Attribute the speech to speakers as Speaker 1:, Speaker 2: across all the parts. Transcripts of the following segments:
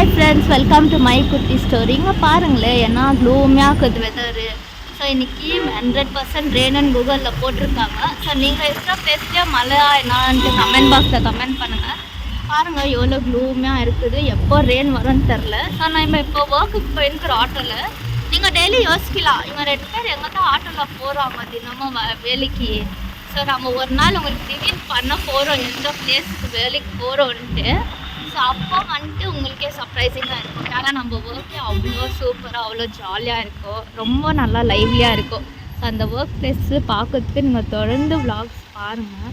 Speaker 1: Hi friends, welcome to my குட்டி story. இங்கே பாருங்களேன், ஏன்னா க்ளூமியாக இருக்குது வெதரு. ஸோ இன்றைக்கி 100% ரெயின்னு கூகுளில் போட்டிருக்காங்க. ஸோ நீங்கள் இருக்கிற பிளேஸ்லேயே மழை என்னான்ட்டு கமெண்ட் பாக்ஸில் கமெண்ட் பண்ணுங்கள். பாருங்கள் எவ்வளோ க்ளூமியாக இருக்குது, எப்போ ரெயின் வரும்னு தெரில. ஸோ நம்ம இப்போ ஒர்க்குக்கு போயிருக்கிற ஆட்டோவில் நீங்கள் டெய்லி யோசிக்கலாம், இவங்க 2 பேர் எங்கே தான் ஆட்டோவில் போகிறாங்க தினமும் வேலைக்கு. ஸோ நம்ம ஒரு நாள் உங்களுக்கு ரிவீல் பண்ண போகிறோம் எந்த பிளேஸுக்கு வேலைக்கு போகிறோன்ட்டு. ஸோ அப்போ வந்துட்டு உங்களுக்கே சர்ப்ரைசிங்காக இருக்கும். ஏன்னா நம்ம ஒர்க்கே அவ்வளோ சூப்பராக அவ்வளோ ஜாலியாக இருக்கும், ரொம்ப நல்லா லைவ்லியாக இருக்கும். ஸோ அந்த ஒர்க் பிளேஸு பார்க்கறதுக்கு நீங்கள் தொடர்ந்து விலாக்ஸ் பாருங்கள்.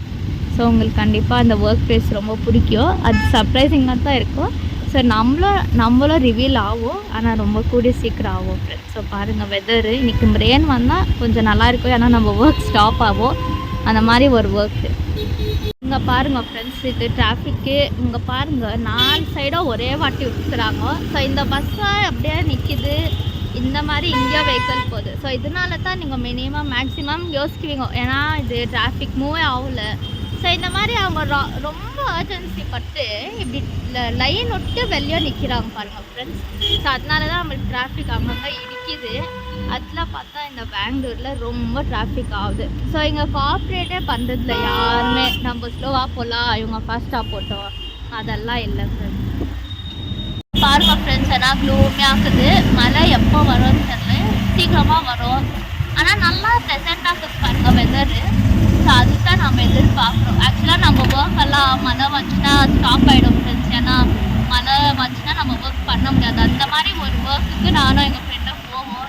Speaker 1: ஸோ உங்களுக்கு கண்டிப்பாக அந்த ஒர்க் பிளேஸ் ரொம்ப பிடிக்கும். அது சர்ப்ரைசிங்காக தான் இருக்கும். ஸோ நம்மளும் ரிவீல் ஆகும், ஆனால் ரொம்ப கூடிய சீக்கிரம் ஆகும் ஃப்ரெண்ட்ஸ். ஸோ பாருங்கள் வெதரு, இன்றைக்கி ரெயின் வந்தால் கொஞ்சம் நல்லாயிருக்கும், ஏன்னா நம்ம ஒர்க் ஸ்டாப் ஆகும். அந்த மாதிரி ஒரு ஒர்க்கு இங்கே பாருங்கள் ஃப்ரெண்ட்ஸ், இது டிராஃபிக்கு. இங்கே பாருங்கள் 4 சைடும் ஒரே வாட்டி விட்டுக்கிறாங்க. ஸோ இந்த பஸ்ஸை அப்படியே நிற்கிது, இந்த மாதிரி இந்தியா வெஹிக்கிள் போகுது. ஸோ இதனால தான் நீங்கள் மேக்ஸிமம் யோசிக்குவீங்க, ஏன்னா இது டிராஃபிக் மூவே ஆகல. ஸோ இந்த மாதிரி அவங்க ரொம்ப அர்ஜென்சி பட்டு இப்படி லைன் விட்டு வெளியே நிற்கிறாங்க பாருங்கள் ஃப்ரெண்ட்ஸ். ஸோ அதனால தான் நம்மளுக்கு டிராஃபிக் அங்கங்கே இடிக்குது. அதில் பார்த்தா இந்த பெங்களூரில் ரொம்ப டிராஃபிக் ஆகுது. ஸோ இங்கே கோஆப்ரேட்டே பண்ணுறதில்ல யாருமே. நம்ம ஸ்லோவாக போகலாம், இவங்க ஃபாஸ்ட்டாக போட்டோம், அதெல்லாம் இல்லை ஃப்ரெண்ட்ஸ். பாருங்கள் ஃப்ரெண்ட்ஸ், ஏன்னா க்ளூமியாக இருக்குது. மழை எப்போ வரும்னு தெரியல, சீக்கிரமாக வரும். ஆனால் நல்லா ப்ளசண்ட்டாக இருக்குது பாருங்கள் வெதரு. ஸோ அதுதான் நம்ம எதிர்பார்க்குறோம். ஆக்சுவலாக நம்ம ஒர்க் எல்லாம் மழை வந்துச்சுன்னா ஸ்டாப் ஆகிடும் ஃப்ரெண்ட்ஸ். ஏன்னா மழை வந்துச்சுன்னா நம்ம ஒர்க் பண்ண முடியாது. அந்த மாதிரி ஒரு ஒர்க்குக்கு நானும் எங்கள் ஃப்ரெண்டும் போவோம்.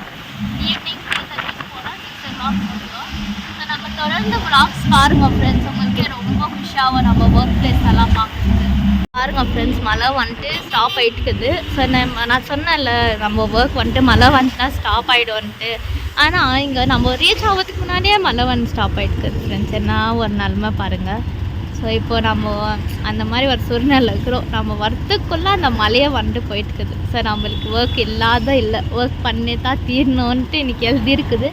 Speaker 1: ஈவினிங் 3:30 போனால் 6 o'clock போகிறோம். ஸோ நம்ம தொடர்ந்து விலாக்ஸ் பாருங்கள் ஃப்ரெண்ட்ஸ், உங்களுக்கே ரொம்ப குஷியாகும் நம்ம ஒர்க் பிளேஸ் எல்லாம் பார்க்குறது. பாருங்கள் ஃப்ரெண்ட்ஸ், மழை வந்துட்டு ஸ்டாப் ஆகிட்டுக்குது. ஸோ நான் சொன்னேன்ல, நம்ம ஒர்க் வந்துட்டு மழை வந்துச்சுன்னா ஸ்டாப் ஆகிடும்ன்ட்டு. ஆனால் இங்கே நம்ம ரீச் ஆகிறதுக்கு முன்னாடியே மழை வந்து ஸ்டாப் ஆகிட்டுக்குது ஃப்ரெண்ட்ஸ். என்ன ஒரு நிலமை பாருங்கள். ஸோ இப்போது நம்ம அந்த மாதிரி ஒரு சூழ்நிலை இருக்கிறோம். நம்ம வரத்துக்குள்ளே அந்த மழையை வந்துட்டு போயிட்டுருக்குது. ஸோ நம்மளுக்கு ஒர்க் இல்லை, ஒர்க் பண்ணி தான் தீரணுன்ட்டு இன்றைக்கி எழுதியிருக்குது.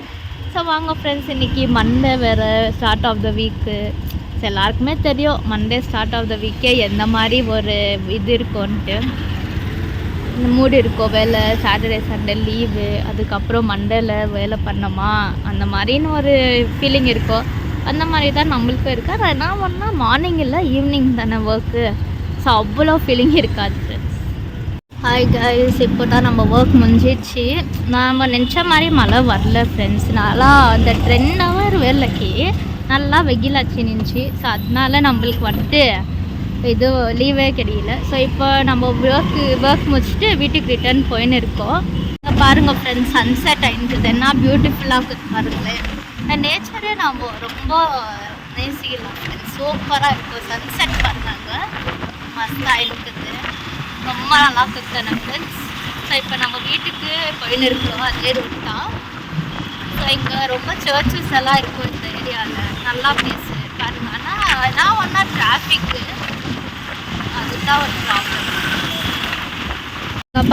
Speaker 1: ஸோ வாங்க ஃப்ரெண்ட்ஸ், இன்றைக்கி மண்டே வேறு, ஸ்டார்ட் ஆஃப் த வீக்கு. ஸோ எல்லாருக்குமே தெரியும் மண்டே ஸ்டார்ட் ஆஃப் த வீக்கே எந்த மாதிரி ஒரு இது இருக்கும்ன்ட்டு மூடு இருக்கும். வேலை சாட்டர்டே சண்டே லீவு, அதுக்கப்புறம் மண்டேல வேலை பண்ணோமா அந்த மாதிரின்னு ஒரு ஃபீலிங் இருக்கும். அந்த மாதிரி தான் நம்மளுக்கும் இருக்கா. என்ன பண்ணால் மார்னிங் இல்லை ஈவினிங் தானே ஒர்க்கு. ஸோ அவ்வளோ ஃபீலிங் இருக்காது ஃப்ரெண்ட்ஸ். ஹாய் கைஸ், இப்போ தான் நம்ம ஒர்க் முடிஞ்சிடுச்சு. நாம் நினச்ச மாதிரி மழை வரல ஃப்ரெண்ட்ஸ். நல்லா அந்த 2 hour வேலைக்கு நல்லா வெயிலாச்சு நின்றுச்சு. ஸோ அதனால நம்மளுக்கு வந்துட்டு இது லீவே கிடையில. ஸோ இப்போ நம்ம ஒர்க் முடிச்சுட்டு வீட்டுக்கு ரிட்டர்ன் போயின்னு இருக்கோம். பாருங்கள் ஃப்ரெண்ட்ஸ், சன்செட் ஆகிடுக்குது. என்ன பியூட்டிஃபுல்லாக இருக்குது பாருங்களேன். நேச்சரே நம்ம ரொம்ப நேசிக்கலாம் ஃப்ரெண்ட்ஸ். சூப்பராக இருக்கும். சன்செட் பண்ணாங்க மஸ்தாக இருக்குது, ரொம்ப நல்லா இருக்குது ஃப்ரெண்ட்ஸ். ஸோ இப்போ நம்ம வீட்டுக்கு போயின்னு இருக்கிறோம், அதே ரூட் தான். ஸோ இங்கே ரொம்ப சர்ச்சஸ் எல்லாம் இருக்கும் இந்த ஏரியாவில். நல்லா பிளேஸ் பாருங்க. ஆனால் நான் ஒன்றா டிராஃபிக்கு, அதுதான் ஒரு ப்ராப்ளம்.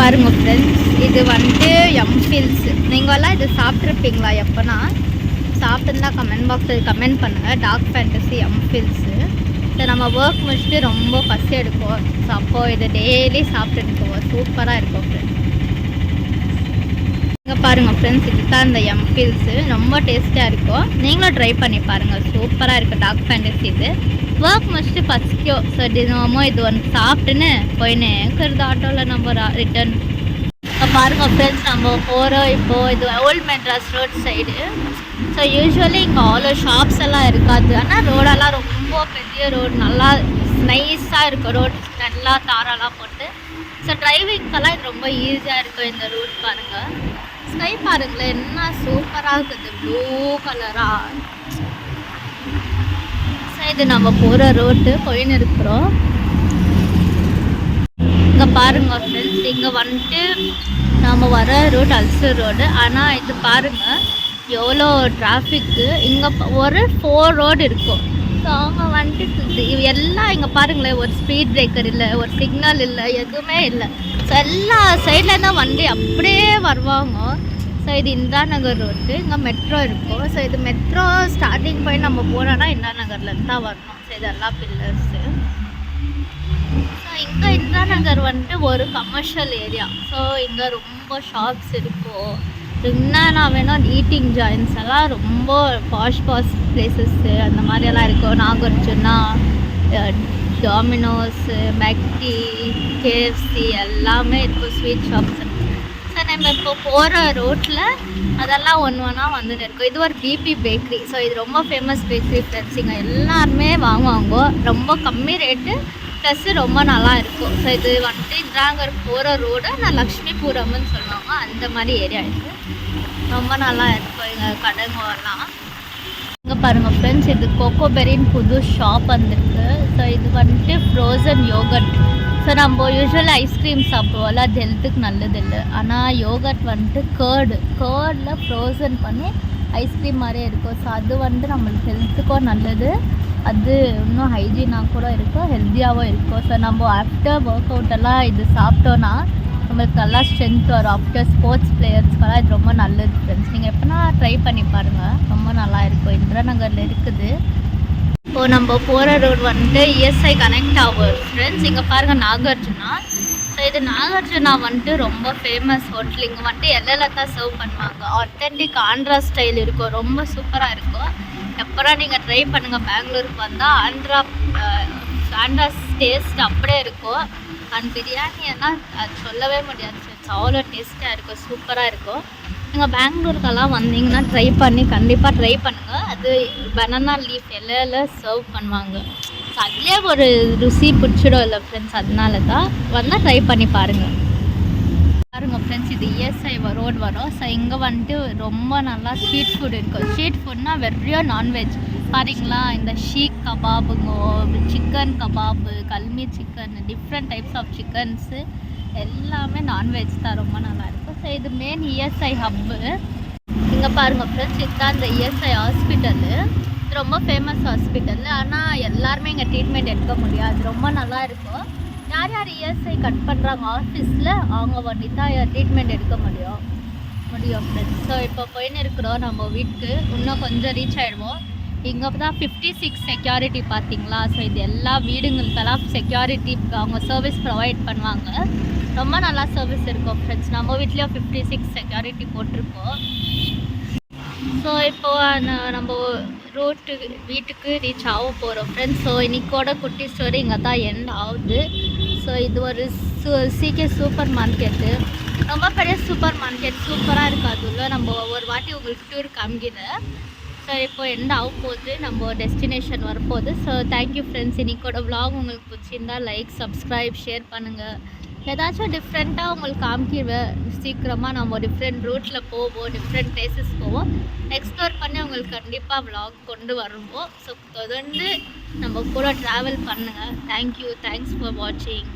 Speaker 1: பாருங்கள் ஃப்ரெண்ட்ஸ், இது வந்துட்டு எம்ஃபில்ஸ். நீங்களாம் இது சாப்பிட்ருப்பீங்களா? எப்போனா சாப்பிட்டுருந்தா கமெண்ட் பாக்ஸில் கமெண்ட் பண்ணுங்கள். டார்க் ஃபேண்டசி எம்ஃபில்ஸு. ஸோ நம்ம ஒர்க் முடிச்சுட்டு ரொம்ப பசி எடுக்கும். ஸோ அப்போது இது டெய்லி சாப்பிட்டுட்டு போவோம். சூப்பராக இருக்கும் ஃப்ரெண்ட்ஸ். இங்கே பாருங்கள் ஃப்ரெண்ட்ஸ், இது தான் இந்த எம்ஃபில்ஸு. ரொம்ப டேஸ்ட்டாக இருக்கும். நீங்களும் ட்ரை பண்ணி பாருங்கள், சூப்பராக இருக்கும் டார்க் ஃபேண்டசி. இது ஒர்க் முடிச்சுட்டு பசிக்கும். ஸோ தினமும் இது ஒன்று சாப்பிட்டுன்னு போயின்னு இருக்கிறது ஆட்டோவில் நம்ம ரிட்டர்ன். இப்போ பாருங்கள் ஃப்ரெண்ட்ஸ், நம்ம போகிறோம் இப்போது. இது old Madras road side. So usually இங்கே அவ்வளோ ஷாப்ஸ் எல்லாம் இருக்காது. ஆனால் ரோடெல்லாம் ரொம்ப பெரிய ரோடு, நல்லா நைஸாக இருக்கும் ரோடு, நல்லா தாரெல்லாம் போட்டு. ஸோ டிரைவிங்க்கெல்லாம் இது ரொம்ப ஈஸியாக இருக்கும் இந்த ரூட். பாருங்கள், ஸ்கை பாருங்களேன், என்ன சூப்பராக இருக்குது, ப்ளூ கலராக. ஸோ இது நம்ம போகிற ரோட்டு போயின்னு இருக்கிறோம். இங்கே பாருங்கள் ஃப்ரெண்ட்ஸ், இங்கே வந்துட்டு நம்ம வர ரோடு அல்சர் ரோடு. ஆனால் இது பாருங்கள் எவ்வளோ டிராஃபிக்கு. இங்கே ஒரு 4 ரோடு இருக்கும். ஸோ அவங்க வந்துட்டு எல்லாம் இங்கே பாருங்களேன், ஒரு ஸ்பீட் பிரேக்கர் இல்லை, ஒரு சிக்னல் இல்லை, எதுவுமே இல்லை. ஸோ எல்லா சைடில் தான் வண்டி அப்படியே வருவாங்க. ஸோ இது இந்திரா நகர் ரோட்டு. இங்கே மெட்ரோ இருக்கும். ஸோ இது மெட்ரோ ஸ்டார்டிங் போய் நம்ம போனோன்னா இந்திரா நகர்லேருந்து தான் வரணும். ஸோ இதெல்லாம் பில்லர்ஸு. ஸோ இங்கே இந்திரா நகர் வந்துட்டு ஒரு கமர்ஷியல் ஏரியா. ஸோ இங்கே ரொம்ப ஷாப்ஸ் இருக்கும். என்னென்னா வேணும் ஈட்டிங் ஜாயின்ஸ் எல்லாம் ரொம்ப பாஷ் பிளேசஸ்ஸு அந்த மாதிரியெல்லாம் இருக்கும். நாகார்ஜுனா, டாமினோஸு, மெக்டி, கேஎஃப்சி எல்லாமே இருக்கும். Sweet shops. ஸோ நம்ம இப்போ போகிற ரோட்டில் அதெல்லாம் ஒன்று ஒன்றா வந்துட்டு இருக்கும். இது ஒரு பிபி பேக்கரி. ஸோ இது ரொம்ப ஃபேமஸ் பேக்கரி ஃப்ரெண்ட்ஸ். இங்கே எல்லாருமே வாங்குவாங்க. ரொம்ப கம்மி ரேட்டு ப்ளஸ்ஸு ரொம்ப நல்லா இருக்கும். ஸோ இது வந்துட்டு இந்திராநகர் போகிற ரோடு நான் லக்ஷ்மிபுரம்னு சொல்லுவாங்க. அந்த மாதிரி ஏரியா இது ரொம்ப நல்லா இருக்கும். எங்கள் கடைங்கெல்லாம் இங்கே பாருங்கள் ஃப்ரெண்ட்ஸ், இது கோகோபெரின்னு புது ஷாப் வந்துருக்கு. ஸோ இது வந்துட்டு ஃப்ரோசன் யோகட். ஸோ நம்ம யூஸ்வலாக ஐஸ்கிரீம் சாப்பிடுவோம்ல, அது ஹெல்த்துக்கு நல்லது இல்லை. ஆனால் யோகட் வந்துட்டு கேர்டில் ஃப்ரோசன் பண்ணி ஐஸ்கிரீம் மாதிரியே இருக்கும். ஸோ அது வந்துட்டு நம்மளுக்கு ஹெல்த்துக்கும் நல்லது. அது இன்னும் ஹைஜீனாக கூட இருக்கும், ஹெல்த்தியாகவும் இருக்கும். ஸோ நம்ம ஆஃப்டர் ஒர்க் அவுட்டெல்லாம் இது சாப்பிட்டோன்னா நம்மளுக்கு நல்லா ஸ்ட்ரென்த் வரும். ஆஃப்டர் ஸ்போர்ட்ஸ் பிளேயர்ஸ்க்கெல்லாம் இது ரொம்ப நல்லது ஃப்ரெண்ட்ஸ். நீங்கள் எப்போனா ட்ரை பண்ணி பாருங்கள், ரொம்ப நல்லா இருக்கும். இந்திரா நகரில் இருக்குது. இப்போது நம்ம போகிற ரோடு வந்துட்டு இஎஸ்ஐ கனெக்ட் ஆகும் ஃப்ரெண்ட்ஸ். இங்கே பாருங்கள் நாகார்ஜுனா. ஸோ இது நாகார்ஜுனா வந்துட்டு ரொம்ப ஃபேமஸ் ஹோட்டல். இங்கே வந்துட்டு எல்லாம் தான் சர்வ் பண்ணுவாங்க. ஆத்தென்டிக் ஆந்திரா ஸ்டைல் இருக்கும், ரொம்ப சூப்பராக இருக்கும். எப்போனா நீங்கள் ட்ரை பண்ணுங்கள். பெங்களூருக்கு வந்தால் ஆந்திரா டேஸ்ட் அப்படியே இருக்கும். அண்ட் பிரியாணி எல்லாம் அது சொல்லவே முடியாது ஃப்ரெண்ட்ஸ், அவ்வளோ டேஸ்ட்டாக இருக்கும், சூப்பராக இருக்கும். நீங்கள் பெங்களூருக்கெல்லாம் வந்தீங்கன்னா கண்டிப்பாக ட்ரை பண்ணுங்கள். அது பனானா லீஃப் இலையில சர்வ் பண்ணுவாங்க. ஸோ அதுலேயே ஒரு ருசி பிடிச்சிடும் இல்லை ஃப்ரெண்ட்ஸ், அதனால தான் வந்தால் ட்ரை பண்ணி பாருங்கள் ஃப்ரெண்ட்ஸ். இது இஎஸ்ஐ ரோடு வரும். ஸோ இங்கே வந்துட்டு ரொம்ப நல்லா ஸ்ட்ரீட் ஃபுட் இருக்கும். ஸ்ட்ரீட் ஃபுட்னால் வெறும் நான்வெஜ் பாருங்களா. இந்த ஷீக் கபாபுங்கோ, chicken kebab, kalmi chicken, different types of chickens எல்லாமே நான்வெஜ் தான், ரொம்ப நல்லாயிருக்கும். ஸோ இது மெயின் இஎஸ்ஐ ஹப்பு. இங்கே பாருங்கள் ஃப்ரெண்ட்ஸ், இதுதான் இந்த இஎஸ்ஐ ஹாஸ்பிட்டலு. இது ரொம்ப ஃபேமஸ் ஹாஸ்பிட்டல். ஆனால் எல்லாருமே இங்கே ட்ரீட்மெண்ட் எடுக்க முடியாது. ரொம்ப நல்லா இருக்கும். யார் யார் இஎஸ்ஐ கட் பண்ணுறாங்க ஆஃபீஸில், அவங்க வண்டி தான் ட்ரீட்மெண்ட் எடுக்க முடியும் ஃப்ரெண்ட்ஸ். ஸோ இப்போ போயின்னு இருக்கிறோம் நம்ம வீட்டுக்கு. இன்னும் கொஞ்சம் ரீச் ஆகிடுவோம். இங்கே தான் 56 செக்யூரிட்டி பார்த்தீங்களா. ஸோ இது எல்லா வீடுங்களுக்கெல்லாம் செக்யூரிட்டி அவங்க சர்வீஸ் ப்ரொவைட் பண்ணுவாங்க. ரொம்ப நல்லா சர்வீஸ் இருக்கும் ஃப்ரெண்ட்ஸ். நம்ம வீட்லேயும் 56 செக்யூரிட்டி போட்டிருக்கோம். ஸோ இப்போது நம்ம வீட்டுக்கு ரீச் ஆக போகிறோம் ஃப்ரெண்ட்ஸ். ஸோ இன்றைக்கோட குட்டி ஸ்டோரி இங்கே தான் எண்ட் ஆகுது. ஸோ இது ஒரு சிகே சூப்பர் மார்க்கெட்டு, ரொம்ப பெரிய சூப்பர் மார்க்கெட், சூப்பராக இருக்குது. அதுள்ள நம்ம ஒரு வாட்டி உங்களுக்கு டூர் காமிக்கிறேன். ஸோ இப்போ எண்ட் ஆக போகுது, நம்ம டெஸ்டினேஷன் வரப்போகுது. So thank you friends. இன்றைக்கோட விலாக் உங்களுக்கு பிடிச்சிருந்தா லைக், சப்ஸ்கிரைப், ஷேர் பண்ணுங்கள். ஏதாச்சும் டிஃப்ரெண்ட்டாக உங்களுக்கு காமிக்கிடுவேன். சீக்கிரமாக நம்ம டிஃப்ரெண்ட் ரூட்டில் போவோம், டிஃப்ரெண்ட் பிளேசஸ் போவோம், எக்ஸ்ப்ளோர் பண்ணி உங்களுக்கு கண்டிப்பாக விலாக் கொண்டு வருவோம். ஸோ தொடர்ந்து நம்ம கூட ட்ராவல் பண்ணுங்கள். தேங்க்யூ, தேங்க்ஸ் ஃபார் வாட்சிங்.